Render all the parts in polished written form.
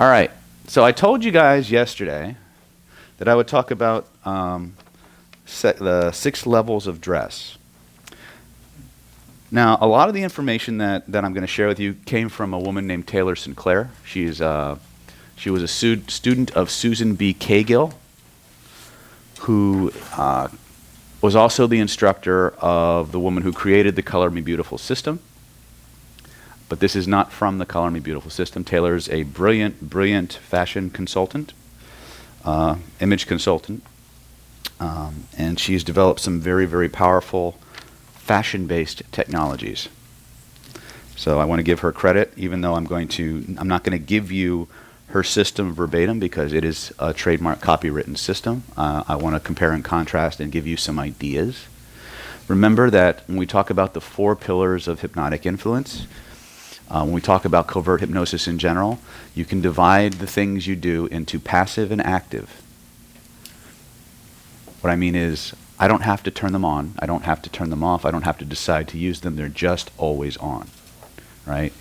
All right. So I told you guys yesterday that I would talk about the 6 levels of dress. Now, a lot of the information that I'm going to share with you came from a woman named Taylor Sinclair. She was a student of Susan B. Cagill, who was also the instructor of the woman who created the Color Me Beautiful system. But this is not from the Color Me Beautiful system. Taylor's a brilliant, brilliant fashion consultant, image consultant, and she's developed some very, very powerful fashion-based technologies. So I want to give her credit, even though I'm not going to give you her system verbatim because it is a trademark copywritten system. I want to compare and contrast and give you some ideas. Remember that when we talk about the 4 pillars of hypnotic influence, when we talk about covert hypnosis in general, you can divide the things you do into passive and active. What I mean is, I don't have to turn them on. I don't have to turn them off. I don't have to decide to use them. They're just always on, right?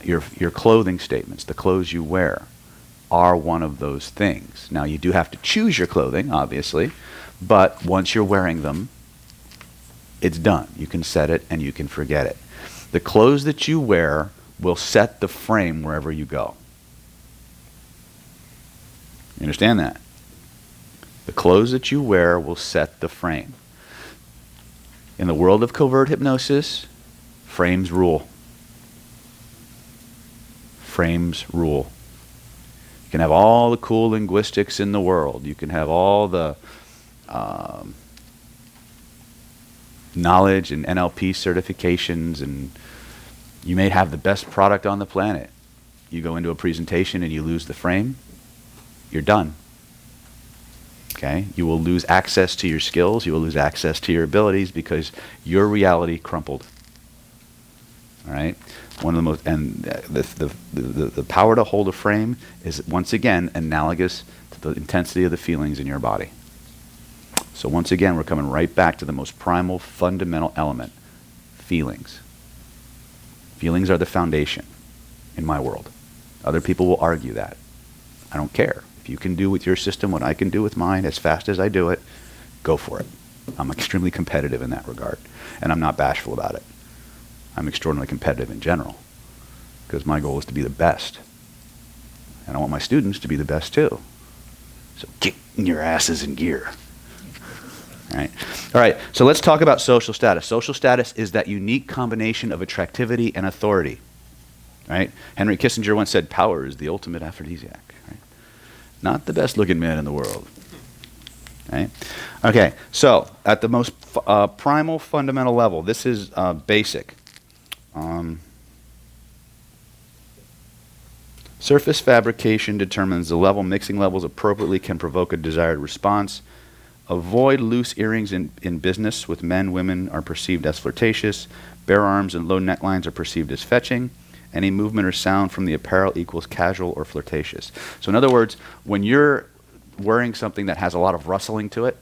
Your clothing statements, the clothes you wear, are one of those things. Now, you do have to choose your clothing, obviously, but once you're wearing them, it's done. You can set it and you can forget it. The clothes that you wear will set the frame wherever you go. You understand that? The clothes that you wear will set the frame. In the world of covert hypnosis, frames rule. Frames rule. You can have all the cool linguistics in the world. You can have all the knowledge and NLP certifications, and you may have the best product on the planet. You go into a presentation and you lose the frame, you're done. Okay? You will lose access to your skills, you will lose access to your abilities because your reality crumpled. All right? One of the most, and the power to hold a frame is once again analogous to the intensity of the feelings in your body. So once again, we're coming right back to the most primal, fundamental element, feelings. Feelings are the foundation in my world. Other people will argue that. I don't care. If you can do with your system what I can do with mine as fast as I do it, go for it. I'm extremely competitive in that regard, and I'm not bashful about it. I'm extraordinarily competitive in general because my goal is to be the best. And I want my students to be the best too. So kick your asses in gear. All right, so let's talk about social status. Social status is that unique combination of attractivity and authority. Right? Henry Kissinger once said, power is the ultimate aphrodisiac. Right? Not the best looking man in the world. Right? Okay, so at the most primal fundamental level, this is basic. Surface fabrication determines the level. Mixing levels appropriately can provoke a desired response. Avoid loose earrings in business with men. Women are perceived as flirtatious. Bare arms and low necklines are perceived as fetching. Any movement or sound from the apparel equals casual or flirtatious. So in other words, when you're wearing something that has a lot of rustling to it,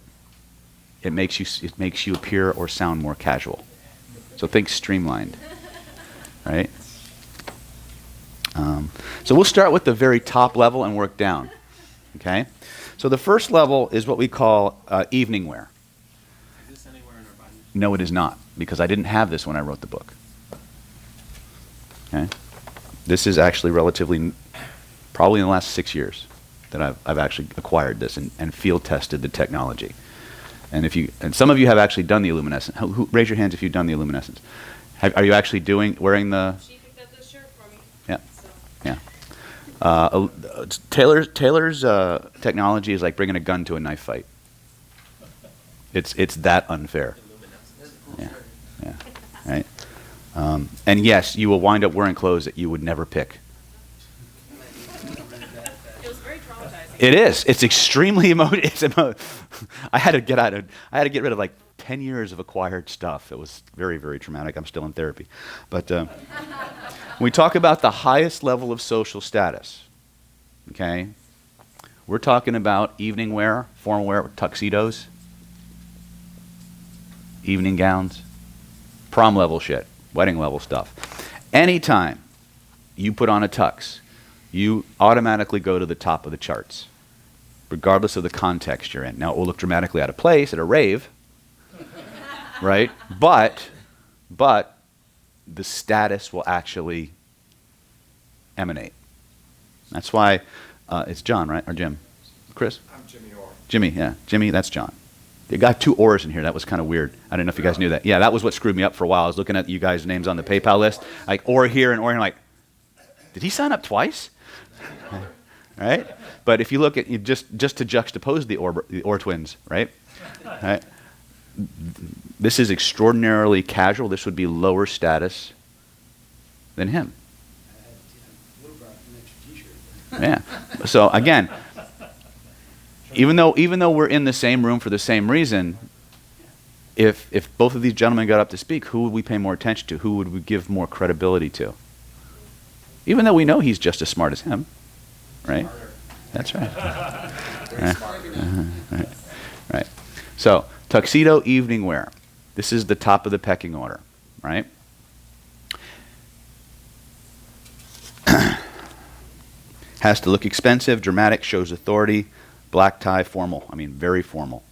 it makes you appear or sound more casual. So think streamlined, right? So we'll start with the very top level and work down, okay? So the first level is what we call evening wear. Is this anywhere in our body? No, it is not, because I didn't have this when I wrote the book. Okay? This is actually relatively, probably in the last 6 years that I've actually acquired this and field tested the technology. And some of you have actually done the luminescence. Raise your hands if you've done the luminescence. Are you actually wearing the? She picked up this shirt for me. Yeah. So. Yeah. Taylor's technology is like bringing a gun to a knife fight. It's that unfair. Yeah, yeah, right. And yes, you will wind up wearing clothes that you would never pick. It was very traumatizing. It is. It's extremely I had to get rid of like 10 years of acquired stuff. It was very, very traumatic. I'm still in therapy, but. When we talk about the highest level of social status, okay, we're talking about evening wear, formal wear, tuxedos, evening gowns, prom level shit, wedding level stuff. Anytime you put on a tux, you automatically go to the top of the charts, regardless of the context you're in. Now, it will look dramatically out of place at a rave, right? But the status will actually emanate. That's why it's John, right? Or Jim? Chris? I'm Jimmy Orr. Jimmy, yeah. Jimmy, that's John. You got 2 Orrs in here. That was kind of weird. I don't know if you guys knew that. Yeah, that was what screwed me up for a while. I was looking at you guys' names on the PayPal list, like Orr here and Orr here. I'm like, did he sign up twice? Right? But if you look at, just to juxtapose the Orr twins, right? Right? This is extraordinarily casual. This would be lower status than him. Yeah. So again, even though we're in the same room for the same reason, if both of these gentlemen got up to speak, who would we pay more attention to? Who would we give more credibility to? Even though we know he's just as smart as him, right? That's right. Right. Right. So tuxedo evening wear. This is the top of the pecking order, right? Has to look expensive, dramatic, shows authority, black tie, formal. I mean, very formal.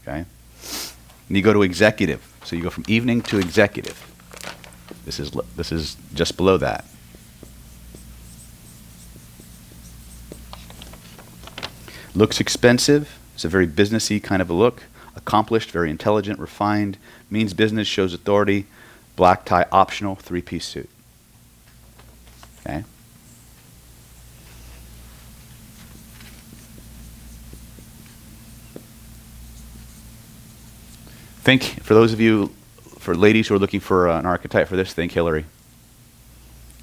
Okay? And you go to executive. So you go from evening to executive. This is just below that. Looks expensive. It's a very businessy kind of a look. Accomplished, very intelligent, refined. Means business, shows authority. Black tie, optional, 3-piece suit. Okay? Think, for those of you, for ladies who are looking for an archetype for this, think Hillary.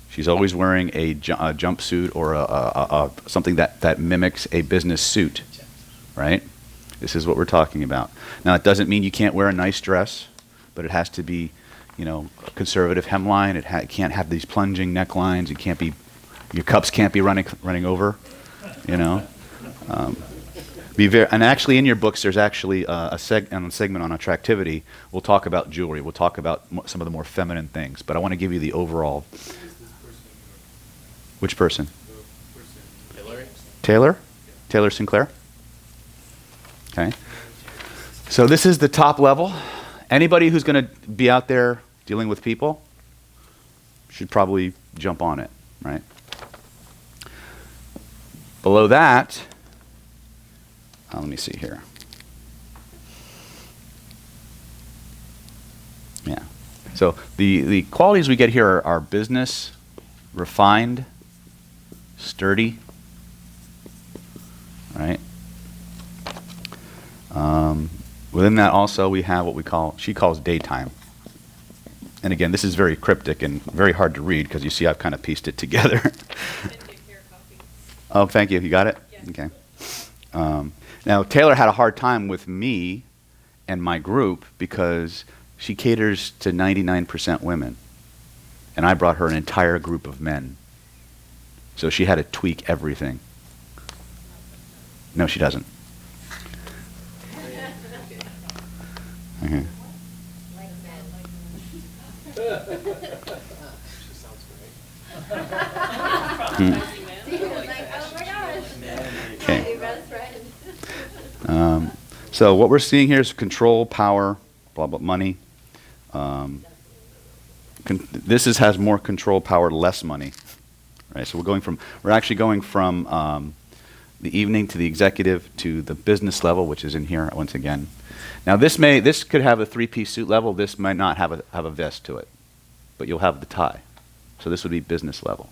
She's always wearing a jumpsuit or something that mimics a business suit, right? This is what we're talking about. Now, it doesn't mean you can't wear a nice dress, but it has to be, you know, a conservative hemline. It can't have these plunging necklines. It can't be, your cups can't be running over, you know. And actually, in your books, there's actually a segment on attractivity. We'll talk about jewelry. We'll talk about some of the more feminine things. But I want to give you the overall. Which person? Hillary? Taylor? Taylor Sinclair? Okay. So this is the top level. Anybody who's going to be out there dealing with people should probably jump on it, right? Below that, let me see here. Yeah. So the qualities we get here are business, refined, sturdy, right? Within that also we have what she calls daytime. And again, this is very cryptic and very hard to read because you see I've kind of pieced it together. Oh, thank you. You got it? Yes. Okay. Now, Taylor had a hard time with me and my group because she caters to 99% women. And I brought her an entire group of men. So she had to tweak everything. No, she doesn't. Mm-hmm. She sounds great. Okay. So what we're seeing here is control, power, blah, blah, money. This has more control, power, less money. Right? So we're actually going from the evening to the executive to the business level, which is in here once again. Now this could have a 3-piece suit level. This might not have a vest to it, but you'll have the tie. So this would be business level,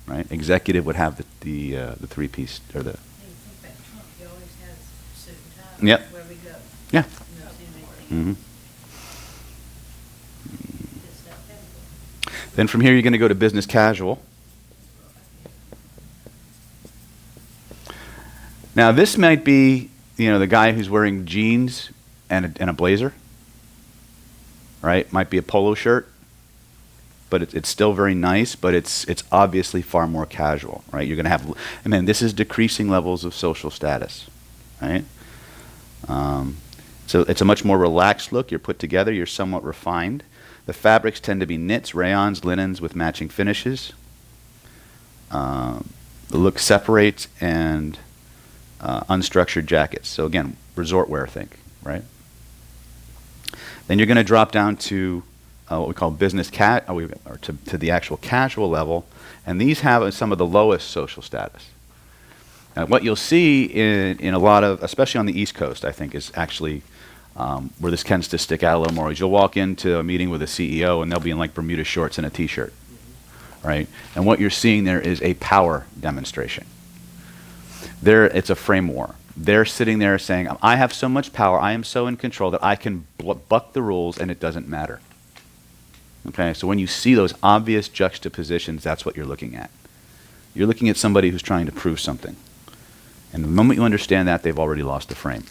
right? Executive would have the 3-piece or the. He always has suit and tie. Yep. Where we go. Yeah. You don't see anything. Mm-hmm. It's that typical. Then from here you're going to go to business casual. Now this might be, the guy who's wearing jeans and a blazer, right? Might be a polo shirt, but it's still very nice, but it's obviously far more casual, right? You're going to have, this is decreasing levels of social status, right? So it's a much more relaxed look. You're put together. You're somewhat refined. The fabrics tend to be knits, rayons, linens with matching finishes. The look separates and unstructured jackets. So again, resort wear, think, right? Then you're going to drop down to what we call business or to the actual casual level, and these have some of the lowest social status. Now, what you'll see in a lot of, especially on the East Coast, I think, is actually where this tends to stick out a little more. Is you'll walk into a meeting with a CEO, and they'll be in like Bermuda shorts and a T-shirt, right? And what you're seeing there is a power demonstration. It's a frame war. They're sitting there saying, I have so much power, I am so in control that I can buck the rules and it doesn't matter. Okay, so when you see those obvious juxtapositions, that's what you're looking at. You're looking at somebody who's trying to prove something. And the moment you understand that, they've already lost the frame.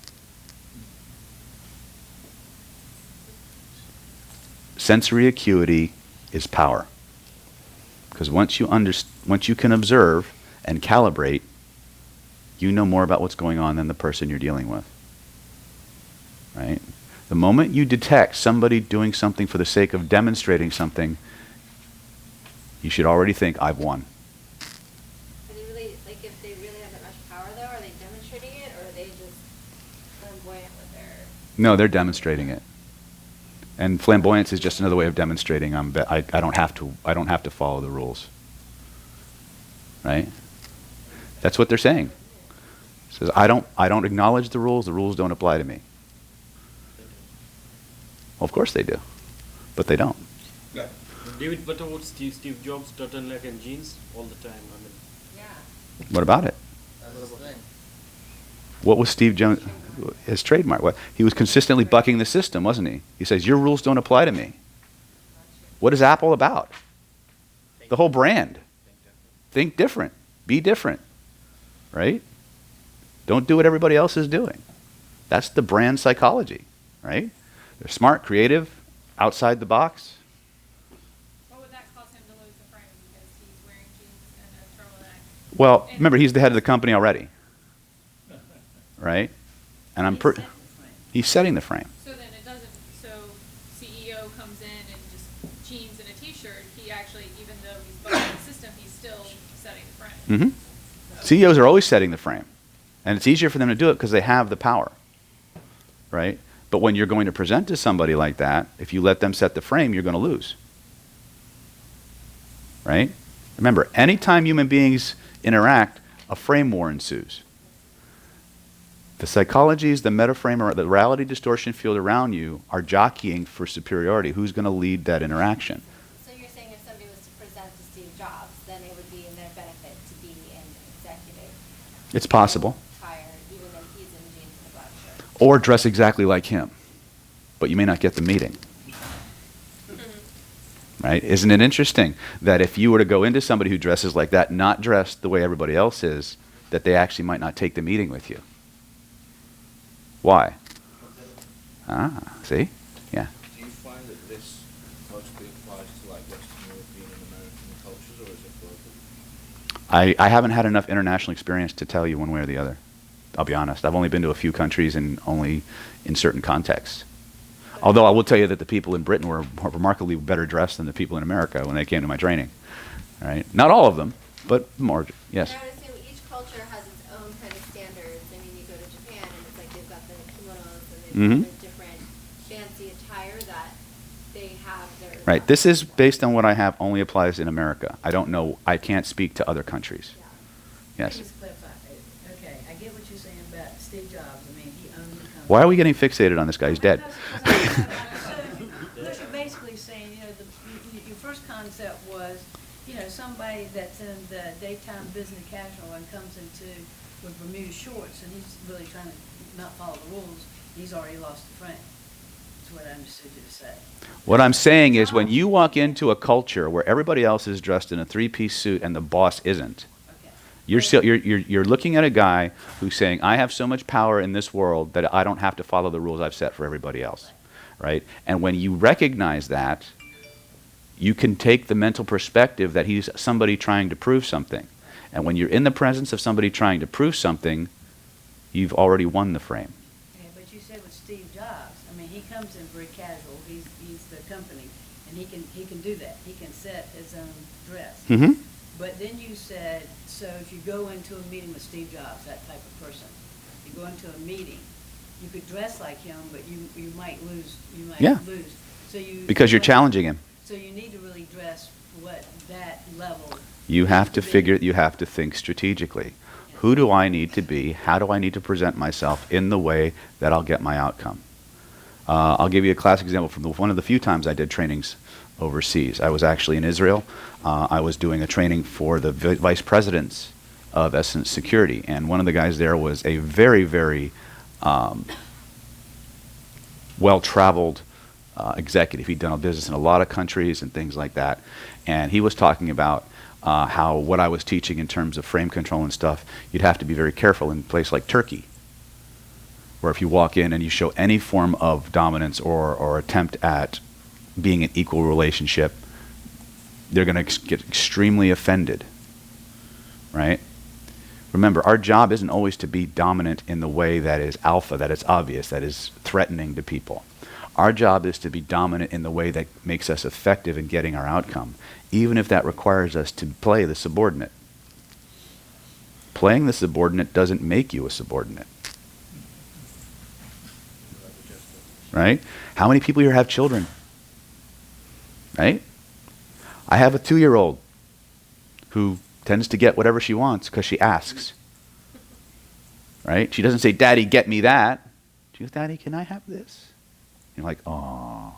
Sensory acuity is power. Because once you can observe and calibrate, you know more about what's going on than the person you're dealing with. Right? The moment you detect somebody doing something for the sake of demonstrating something, you should already think, I've won. Are they really, like, if they really have that much power, though, are they demonstrating it, or are they just flamboyant with their... No, they're demonstrating it. And flamboyance is just another way of demonstrating I don't have to follow the rules. Right? That's what they're saying. It says, I don't acknowledge the rules don't apply to me. Well, of course they do, but they don't. Yeah. David, what about Steve Jobs, turtleneck and jeans all the time? I mean, Yeah. What about it? That's the thing. What was Steve Jones, his trademark? What? He was consistently bucking the system, wasn't he? He says, your rules don't apply to me. What is Apple about? The whole brand. Think different. Be different. Right? Don't do what everybody else is doing. That's the brand psychology, right? They're smart, creative, outside the box. What would that cause him to lose the frame because he's wearing jeans and a turtleneck? Well, remember, he's the head of the company already, right? And he's setting the frame. So then it doesn't, so CEO comes in and just jeans and a t-shirt, he actually, even though he's bucking the system, he's still setting the frame. Mm-hmm. CEOs are always setting the frame. And it's easier for them to do it because they have the power, right? But when you're going to present to somebody like that, if you let them set the frame, you're going to lose, right? Remember, anytime human beings interact, a frame war ensues. The psychologies, the metaframe, or the reality distortion field around you are jockeying for superiority. Who's going to lead that interaction? So you're saying if somebody was to present to Steve Jobs, then it would be in their benefit to be an executive. It's possible. Attire, even though he's in jeans and a black shirt. Or dress exactly like him, but you may not get the meeting. Right? Isn't it interesting that if you were to go into somebody who dresses like that, not dressed the way everybody else is, that they actually might not take the meeting with you? Why? See? Yeah. Do you find that this mostly applies to like Western European and American cultures, or is it global? I haven't had enough international experience to tell you one way or the other. I'll be honest. I've only been to a few countries and only in certain contexts. Although I will tell you that the people in Britain were remarkably better dressed than the people in America when they came to my training. All right? Not all of them, but more. Yes. And I would assume each culture has its own kind of standards. I mean, you go to Japan and it's like they've got the kimonos and they've got the different fancy attire that they have their... Right. This is based on what I have only applies in America. I don't know. I can't speak to other countries. Yeah. Yes. Just clarify. Okay, I get what you're saying about Steve Jobs. I mean, he owned the company. Why are we getting fixated on this guy? He's dead. So you're basically saying, you know, your first concept was, you know, somebody that's in the daytime business casual and comes into with Bermuda shorts and he's really trying to not follow the rules. He's already lost the frame. That's what I understood you to say. What I'm saying is when you walk into a culture where everybody else is dressed in a three-piece suit and the boss isn't, Okay. you're looking at a guy who's saying, I have so much power in this world that I don't have to follow the rules I've set for everybody else, right? And when you recognize that, you can take the mental perspective that he's somebody trying to prove something. And when you're in the presence of somebody trying to prove something, you've already won the frame. Okay, but you said with Steve Jobs, I mean, he comes in very casual. He's the company, and he can do that. He can set his own dress. Mm-hmm. But then you said, so if you go into a meeting with Steve Jobs, that type of person, you go into a meeting, you could dress like him, but you might lose, Yeah. So you. Because you're challenging him. So you need to really dress what that level. You have to be. you have to think strategically. Who do I need to be? How do I need to present myself in the way that I'll get my outcome? I'll give you a classic example from one of the few times I did trainings overseas. I was actually in Israel. I was doing a training for the vice presidents of Essence Security, and one of the guys there was a very, very well-traveled executive. He'd done a business in a lot of countries and things like that, and he was talking about how what I was teaching in terms of frame control and stuff, you'd have to be very careful in a place like Turkey, where if you walk in and you show any form of dominance or attempt at being an equal relationship, they're going to get extremely offended, right? Remember, our job isn't always to be dominant in the way that is alpha, that is obvious, that is threatening to people. Our job is to be dominant in the way that makes us effective in getting our outcome, even if that requires us to play the subordinate. Playing the subordinate doesn't make you a subordinate. Right? How many people here have children? Right? I have a 2-year-old who tends to get whatever she wants because she asks. Right? She doesn't say, "Daddy, get me that." She goes, "Daddy, can I have this?" You're like, "Oh."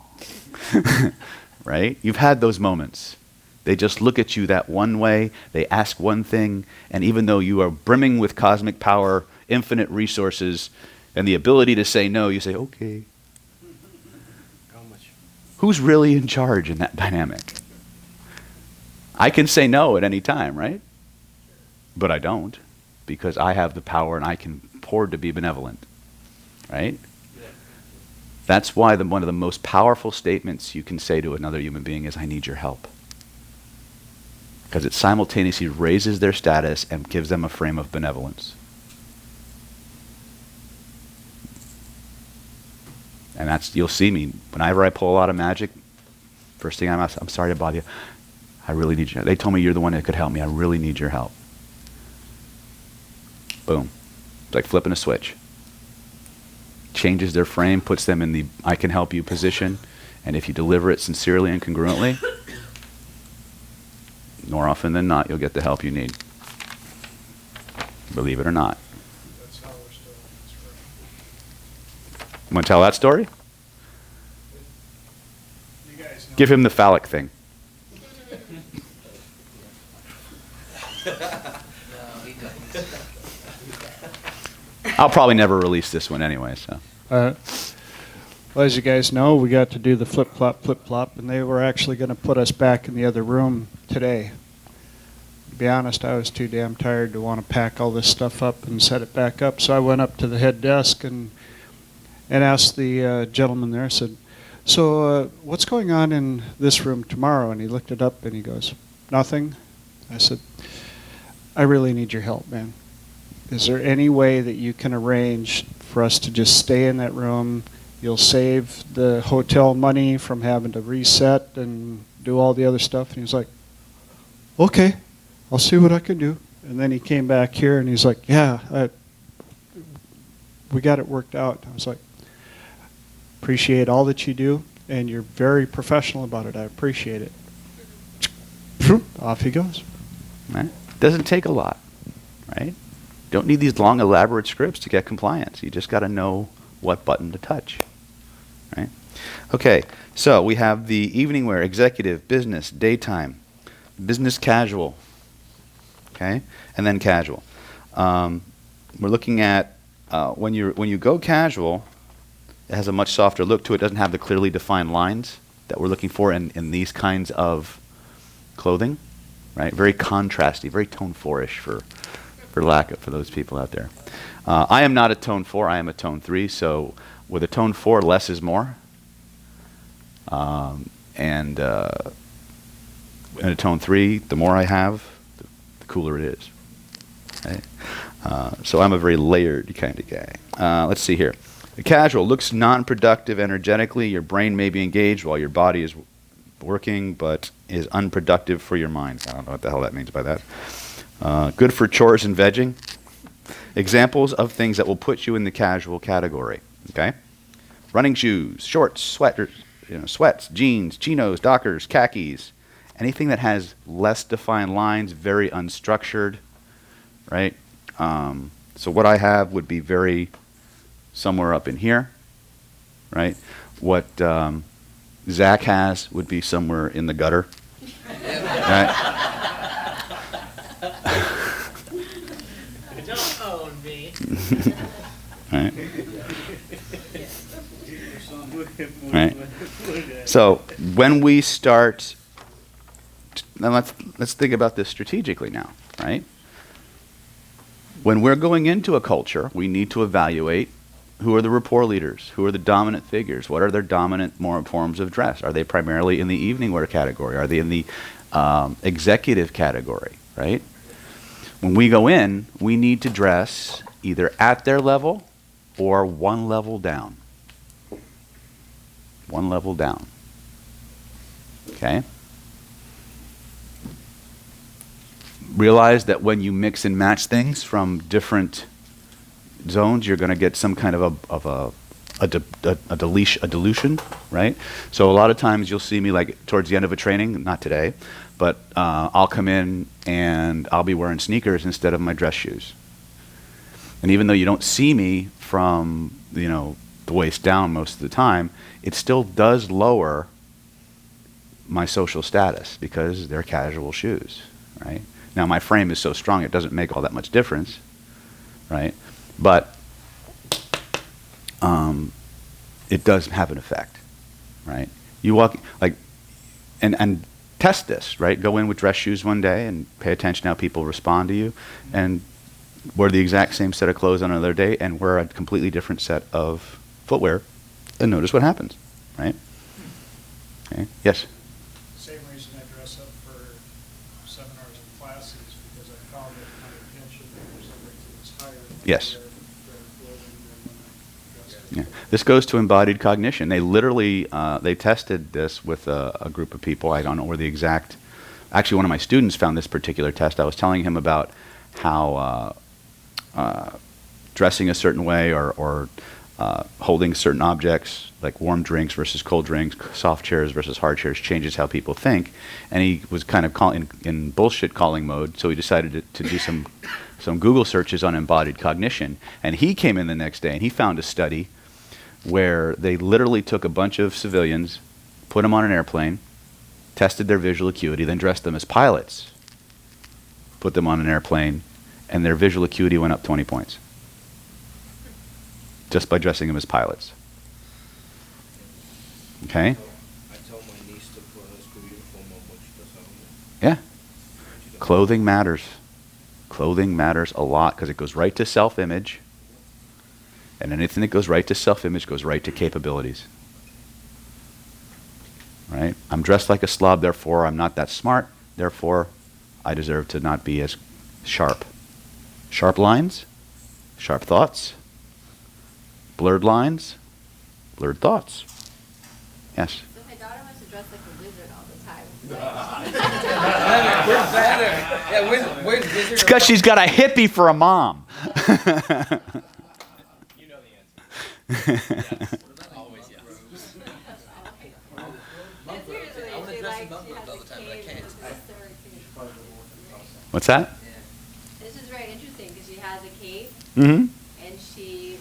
Right? You've had those moments. They just look at you that one way, they ask one thing, and even though you are brimming with cosmic power, infinite resources, and the ability to say no, you say, "Okay." How much? Who's really in charge in that dynamic? I can say no at any time, right? But I don't, because I have the power and I can afford to be benevolent, right? That's why one of the most powerful statements you can say to another human being is, "I need your help." Because it simultaneously raises their status and gives them a frame of benevolence. And that's, you'll see me, whenever I pull a lot of magic, first thing I'm sorry to bother you. I really need you. They told me you're the one that could help me. I really need your help. Boom. It's like flipping a switch. Changes their frame, puts them in the "I can help you" position, and if you deliver it sincerely and congruently, more often than not, you'll get the help you need. Believe it or not. That's how we're still on this road. Want to tell that story? You guys know. Give him the phallic thing. I'll probably never release this one anyway, so. Well, as you guys know, we got to do the flip-flop, and they were actually going to put us back in the other room today. To be honest, I was too damn tired to want to pack all this stuff up and set it back up, so I went up to the head desk and asked the gentleman there, I said, "So what's going on in this room tomorrow?" And he looked it up and he goes, "Nothing." I said, "I really need your help, man. Is there any way that you can arrange for us to just stay in that room? You'll save the hotel money from having to reset and do all the other stuff." And he was like, "Okay, I'll see what I can do." And then he came back here and he's like, "Yeah, we got it worked out." I was like, "Appreciate all that you do, and you're very professional about it. I appreciate it." Off he goes. Right? Doesn't take a lot, right? Don't need these long, elaborate scripts to get compliance. You just got to know what button to touch, right? Okay, so we have the evening wear, executive, business, daytime, business casual, okay, and then casual. We're looking at when you go casual, it has a much softer look to it. It doesn't have the clearly defined lines that we're looking for in these kinds of clothing, right? Very contrasty, very tone 4-ish for those people out there. I am not a tone 4, I am a tone 3, so with a tone 4, less is more. And in a tone 3, the more I have, the cooler it is. Okay? So I'm a very layered kind of guy. Let's see here. The casual looks non-productive energetically. Your brain may be engaged while your body is working but is unproductive for your mind. I don't know what the hell that means by that. Good for chores and vegging. Examples of things that will put you in the casual category. Okay, running shoes, shorts, sweaters, sweats, jeans, chinos, dockers, khakis, anything that has less defined lines, very unstructured, right? So what I have would be very somewhere up in here, right? What Zach has would be somewhere in the gutter, right? Don't own me. Right. Right. So when we start, now let's think about this strategically now, right? When we're going into a culture, we need to evaluate who are the rapport leaders, who are the dominant figures, what are their dominant more forms of dress? Are they primarily in the evening wear category? Are they in the executive category, right? When we go in, we need to dress either at their level or one level down. One level down. Okay? Realize that when you mix and match things from different zones, you're going to get some kind of a dilution, right? So a lot of times you'll see me like towards the end of a training, not today, but I'll come in and I'll be wearing sneakers instead of my dress shoes. And even though you don't see me from, the waist down most of the time, it still does lower my social status because they're casual shoes, right? Now my frame is so strong it doesn't make all that much difference, right? But it does have an effect, right? You walk and test this, right? Go in with dress shoes one day and pay attention how people respond to you, and wear the exact same set of clothes on another day and wear a completely different set of footwear, and notice what happens, right? Okay. Yes. Same reason I dress up for seminars and classes, because I found that my attention is higher. Yes. Than clothing than when I dress up. Yeah. This goes to embodied cognition. They literally they tested this with a group of people. I don't know where the exact. Actually, one of my students found this particular test. I was telling him about how dressing a certain way or holding certain objects like warm drinks versus cold drinks, soft chairs versus hard chairs changes how people think. And he was kind of in bullshit calling mode, so he decided to do some Google searches on embodied cognition. And he came in the next day and he found a study where they literally took a bunch of civilians, put them on an airplane, tested their visual acuity, then dressed them as pilots, put them on an airplane, and their visual acuity went up 20 points just by dressing them as pilots. Okay? I tell my niece to put her school uniform on when she does homework. Yeah. Clothing matters. Clothing matters a lot because it goes right to self-image. And anything that goes right to self-image goes right to capabilities. Right? I'm dressed like a slob, therefore I'm not that smart. Therefore, I deserve to not be as sharp. Sharp lines, sharp thoughts. Blurred lines, blurred thoughts. Yes? So my daughter wants to dress like a wizard all the time. We're better. Yeah, where's Wizard? It's because she's got a hippie for a mom. You know the answer. Yes. Always yes. Seriously, I want to she dress in likes, mum she clothes has all a the time, but I cave can't. with a sword too. What's that? This is very interesting because she has a cape Mm-hmm. and she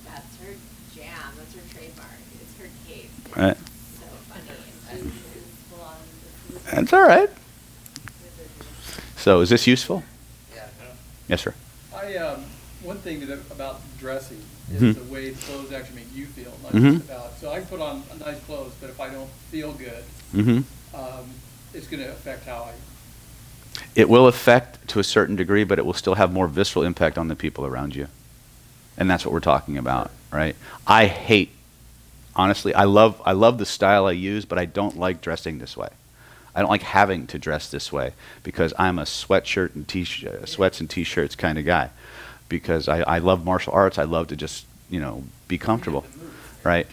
that's her jam, that's her trademark. It's her cape. It's Right. so funny. And she is full on this That's all right. wizard. So is this useful? Yeah. Yes, sir. One thing about dressing is Mhm. the way clothes actually make you feel, not Mhm. just about. So I can put on nice clothes, but if I don't feel good, Mm-hmm. it's going to affect how I. It will affect to a certain degree, but it will still have more visceral impact on the people around you. And that's what we're talking about, right? I hate, honestly, I love the style I use, but I don't like dressing this way. I don't like having to dress this way because I'm a sweatshirt and sweats and t-shirts kind of guy. Because I love martial arts, I love to just, be comfortable, right?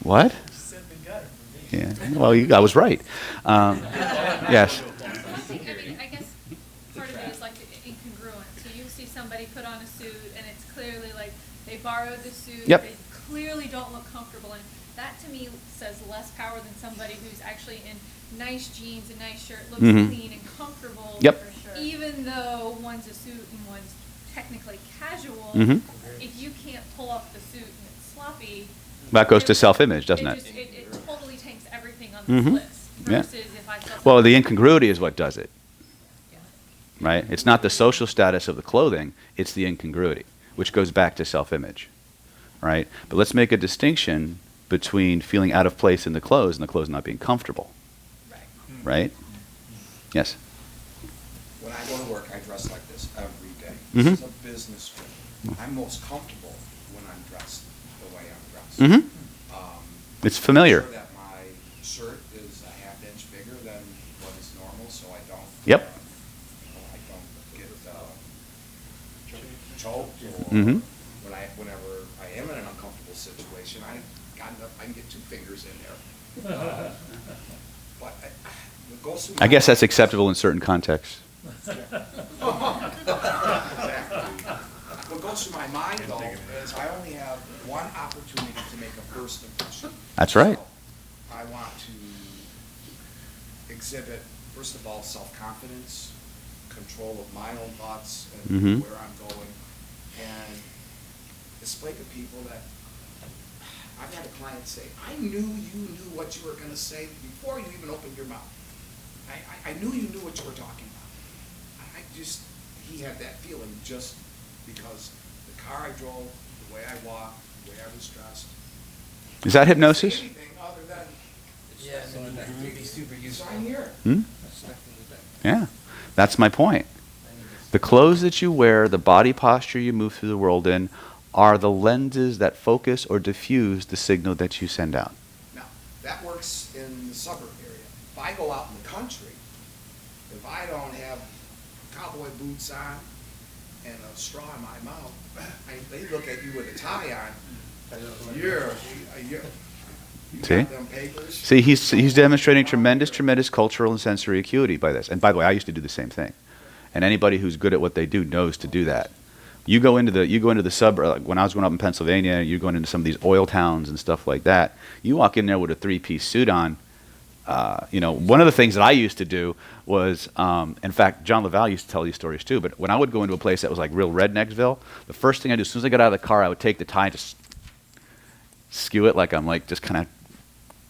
What? Yeah. Well, I was right. Yes. I guess part of it is like incongruent. So you see somebody put on a suit and it's clearly like they borrowed the suit. Yep. They clearly don't look comfortable. And that to me says less power than somebody who's actually in nice jeans and nice shirt, looks clean and comfortable. Yep. Even though one's a suit and one's technically casual, if you can't pull off the suit and it's sloppy, That goes to self-image, doesn't it? It totally tanks everything on this list. Yeah. Versus if I felt Well, the incongruity is what does it. Right? It's not the social status of the clothing, it's the incongruity, which goes back to self-image. Right? But let's make a distinction between feeling out of place in the clothes and the clothes not being comfortable. Right? Yes? When I go to work, I dress like this every day. Mhm. This is a business trip. I'm most comfortable when I'm dressed the way I'm dressed. It's familiar. I'm sure that my shirt is a half-inch bigger than what is normal, so I don't. Yep. I don't get choked or whenever I am in an uncomfortable situation, I can get 2 fingers in there. But it goes through I guess my that's acceptable in certain contexts. What goes through my mind, though, is I only have one opportunity to make a first impression. That's right. So I want to exhibit, first of all, self-confidence, control of my own thoughts and where I'm going, and display to people that I've had a client say, I knew you knew what you were going to say before you even opened your mouth. I knew you knew what you were talking about. He had that feeling just because the car I drove, the way I walked, the way I was dressed. Is that hypnosis? Anything other than, Yeah, so that would be super so useful. I'm here. That's definitely the thing. Yeah. That's my point. The clothes that you wear, the body posture you move through the world in, are the lenses that focus or diffuse the signal that you send out. Now, that works in the suburb area. If I go out in the country, if I don't have cowboy boots on and a straw in my mouth, they look at you with a tie on. You See? got them papers. See, he's demonstrating tremendous cultural and sensory acuity by this. And by the way, I used to do the same thing. And anybody who's good at what they do knows to do that. You go into the suburb, like when I was growing up in Pennsylvania, you're going into some of these oil towns and stuff like that. You walk in there with a 3-piece suit on. One of the things that I used to do was, in fact, John LaValle used to tell these stories too, but when I would go into a place that was like real rednecksville, the first thing I do, as soon as I got out of the car, I would take the tie and just skew it like I'm like just kind of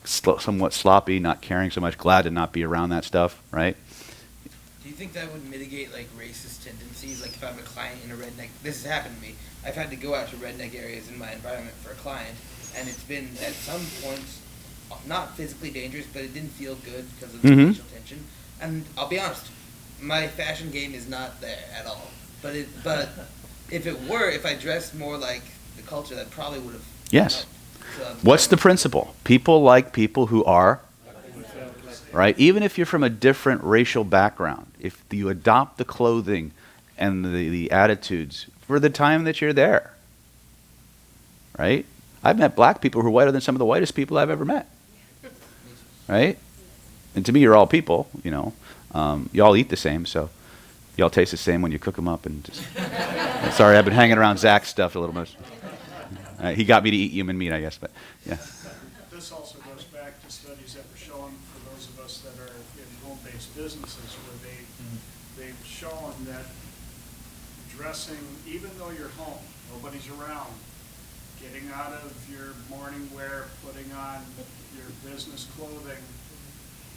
somewhat sloppy, not caring so much, glad to not be around that stuff, right? Do you think that would mitigate like racist tendencies? Like if I'm a client in a redneck, this has happened to me. I've had to go out to redneck areas in my environment for a client, and it's been at some points not physically dangerous, but it didn't feel good because of the racial tension. And I'll be honest, my fashion game is not there at all. But if I dressed more like the culture, that probably would have. Yes. So, What's the principle? People like people who are, right? Even if you're from a different racial background, if you adopt the clothing and the attitudes for the time that you're there, right? I've met black people who are whiter than some of the whitest people I've ever met, right? And to me, you're all people, you all eat the same, so you all taste the same when you cook them up. And just sorry, I've been hanging around Zach's stuff a little much. He got me to eat human meat, I guess, but yeah. This also goes back to studies that were shown for those of us that are in home-based businesses where they've shown that dressing, even though you're home, nobody's around, getting out of your morning wear, putting on your business clothing,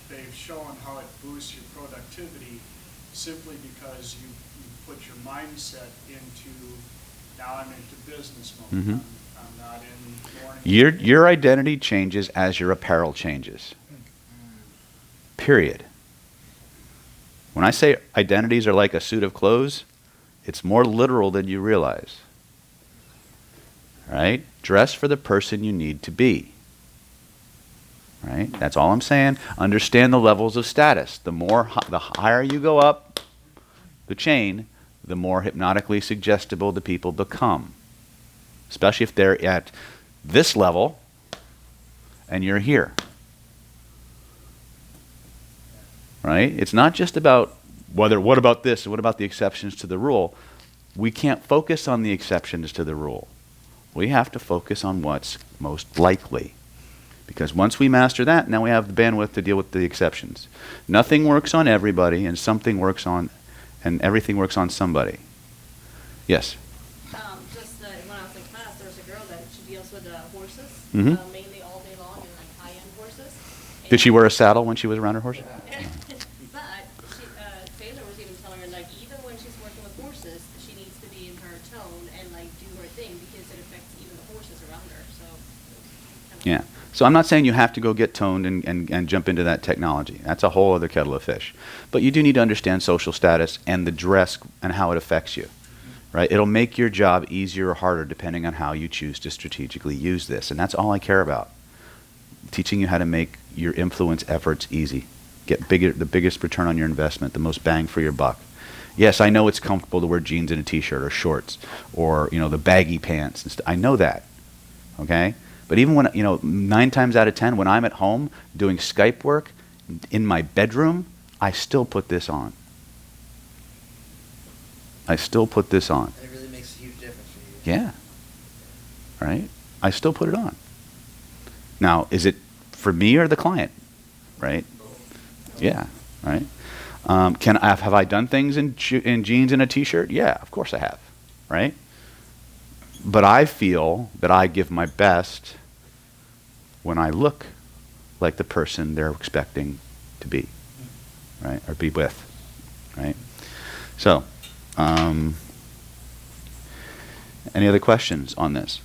they've shown how it boosts your productivity simply because you put your mindset into, now I'm into business mode. I'm not in morning. Your identity changes as your apparel changes. Period. When I say identities are like a suit of clothes, it's more literal than you realize. Right? Dress for the person you need to be. Right? That's all I'm saying. Understand the levels of status. The higher you go up the chain, the more hypnotically suggestible the people become. Especially if they're at this level and you're here. right? It's not just about what about this, what about the exceptions to the rule. We can't focus on the exceptions to the rule. We have to focus on what's most likely. Because once we master that, now we have the bandwidth to deal with the exceptions. Nothing works on everybody, and something works on, and everything works on somebody. Yes? Just when I was in class, there was a girl that she deals with horses, Mhm. mainly all day long, and like high-end horses. Did she wear a saddle when she was around her horse? But she, Taylor was even telling her, like, even when she's working with horses, she needs to be in her tone and like do her thing because it affects even the horses around her. So. Yeah. So I'm not saying you have to go get toned and jump into that technology. That's a whole other kettle of fish. But you do need to understand social status and the dress and how it affects you. Right? It'll make your job easier or harder depending on how you choose to strategically use this. And that's all I care about. Teaching you how to make your influence efforts easy. Get the biggest return on your investment, the most bang for your buck. Yes, I know it's comfortable to wear jeans and a t-shirt or shorts or, the baggy pants and stuff. I know that. Okay? But even when, 9 times out of 10, when I'm at home doing Skype work in my bedroom, I still put this on. I still put this on. And it really makes a huge difference for you. Yeah. Right? I still put it on. Now, is it for me or the client? Right? Yeah. Right? Have I done things in jeans and a t-shirt? Yeah, of course I have. Right? But I feel that I give my best when I look like the person they're expecting to be, right? Or be with, right? So, any other questions on this?